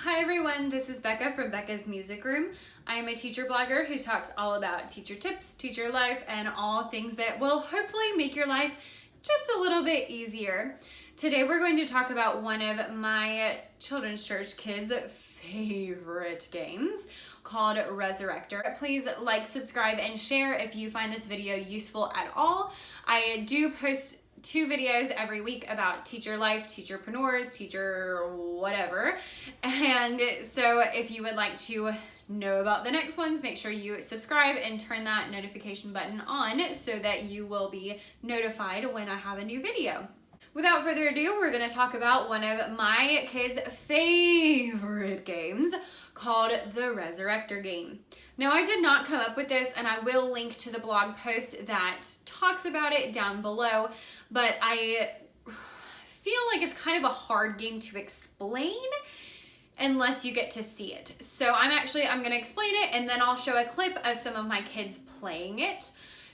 Hi everyone, this is Becca from Becca's Music Room. I am a teacher blogger who talks all about teacher tips, teacher life, and all things that will hopefully make your life just a little bit easier. Today we're going to talk about one of my children's church kids' favorite games called Resurrector. Please like, subscribe, and share if you find this video useful at all. I do post 2 videos every week about teacher life, teacherpreneurs, teacher whatever. And so if you would like to know about the next ones, make sure you subscribe and turn that notification button on so that you will be notified when I have a new video. Without further ado, we're going to talk about one of my kids' favorite games called the Resurrector game. Now, I did not come up with this, and I will link to the blog post that talks about it down below, but I feel like it's kind of a hard game to explain unless you get to see it. So I'm going to explain it, and then I'll show a clip of some of my kids playing it.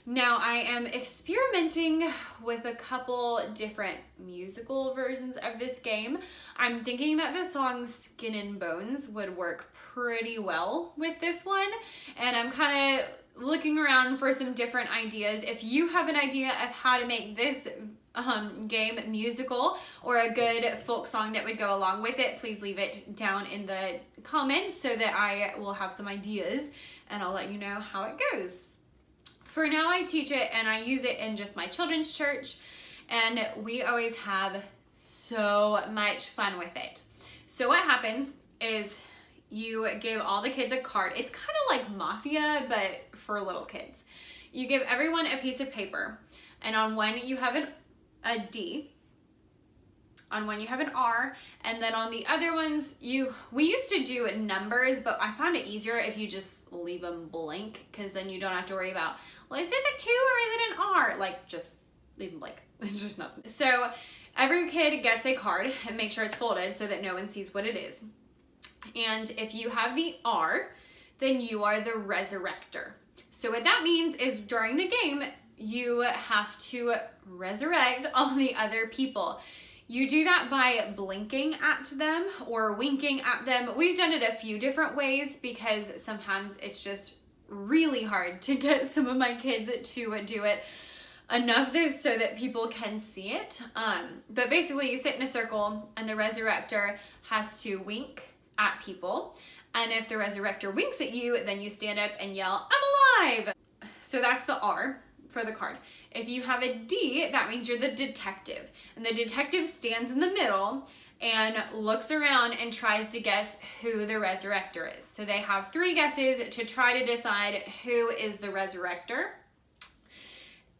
Now, I am experimenting with a couple different musical versions of this game. I'm thinking that the song Skin and Bones would work pretty well with this one, and I'm kind of looking around for some different ideas. If you have an idea of how to make this game musical or a good folk song that would go along with it, please leave it down in the comments so that I will have some ideas and I'll let you know how it goes. For now, I teach it and I use it in just my children's church, and we always have so much fun with it. So what happens is you give all the kids a card. It's kind of like Mafia, but for little kids. You give everyone a piece of paper, and on one you have a D, on one you have an R, and then on the other ones we used to do numbers, but I found it easier if you just leave them blank, because then you don't have to worry about, well, is this a 2 or is it an R? Like, just leave them blank. It's just nothing. So every kid gets a card, and make sure it's folded so that no one sees what it is. And if you have the R, then you are the Resurrector. So what that means is during the game, you have to resurrect all the other people. You do that by blinking at them or winking at them. We've done it a few different ways because sometimes it's just really hard to get some of my kids to do it enough so that people can see it. But basically you sit in a circle and the Resurrector has to wink at people. And if the Resurrector winks at you, then you stand up and yell, "I'm alive!" So that's the R for the card. If you have a D, that means you're the detective. And the detective stands in the middle and looks around and tries to guess who the Resurrector is. So they have 3 guesses to try to decide who is the Resurrector.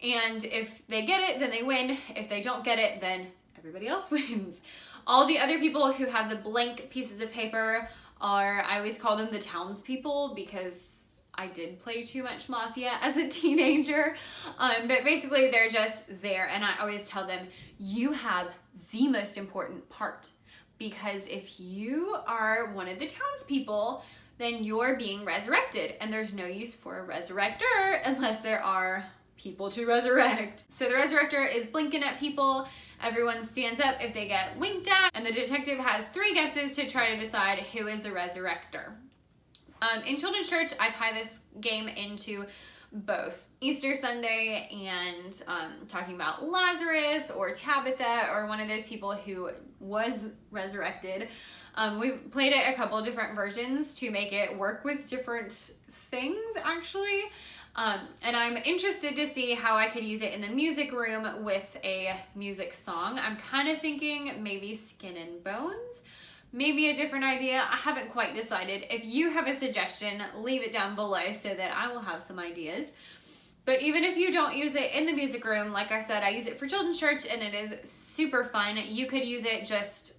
And if they get it, then they win. If they don't get it, then everybody else wins. All the other people who have the blank pieces of paper are, I always call them the townspeople, because I did play too much Mafia as a teenager. But basically they're just there, and I always tell them, you have the most important part, because if you are one of the townspeople, then you're being resurrected, and there's no use for a resurrector unless there are people to resurrect. So the Resurrector is blinking at people, everyone stands up if they get winked at, and the detective has 3 guesses to try to decide who is the Resurrector. In children's church, I tie this game into both Easter Sunday and talking about Lazarus or Tabitha or one of those people who was resurrected. We've played it a couple different versions to make it work with different things, actually. And I'm interested to see how I could use it in the music room with a music song. I'm kind of thinking maybe Skin and Bones. Maybe a different idea. I haven't quite decided. If you have a suggestion, leave it down below so that I will have some ideas. But even if you don't use it in the music room, like I said, I use it for children's church and it is super fun. You could use it just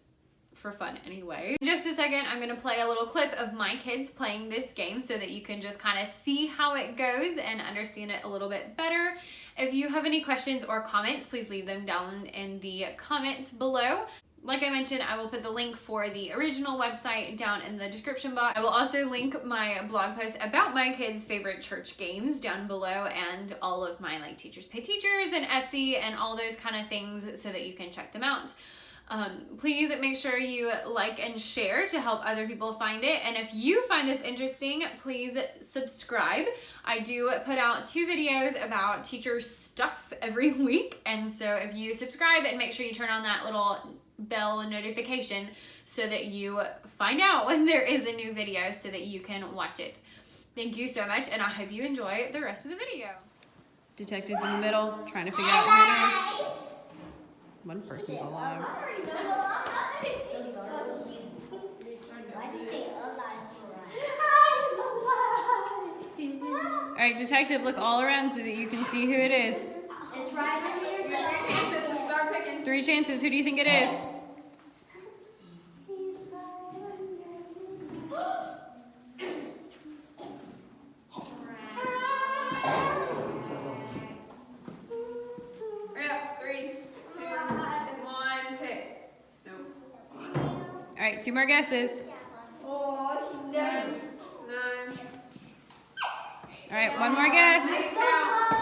for fun anyway. In just a second, I'm going to play a little clip of my kids playing this game so that you can just kind of see how it goes and understand it a little bit better. If you have any questions or comments, please leave them down in the comments below. Like I mentioned, I will put the link for the original website down in the description box. I will also link my blog post about my kids' favorite church games down below, and all of my Teachers Pay Teachers and Etsy and all those kind of things so that you can check them out. Please make sure you like and share to help other people find it. And if you find this interesting, please subscribe. I do put out 2 videos about teacher stuff every week. And so if you subscribe, and make sure you turn on that little bell notification so that you find out when there is a new video so that you can watch it. Thank you so much, and I hope you enjoy the rest of the video. Detective's in the middle, trying to figure out who it is. One person's alive. Alright, detective, look all around so that you can see who it is. It's right in here. You have 3 chances to start picking. 3 chances. Who do you think it is? Hurry up. 3, 2, 1, pick. Nope. Alright, 2 more guesses. Oh, she's 10, dead. 9. Alright, 1 more guess. Nice job.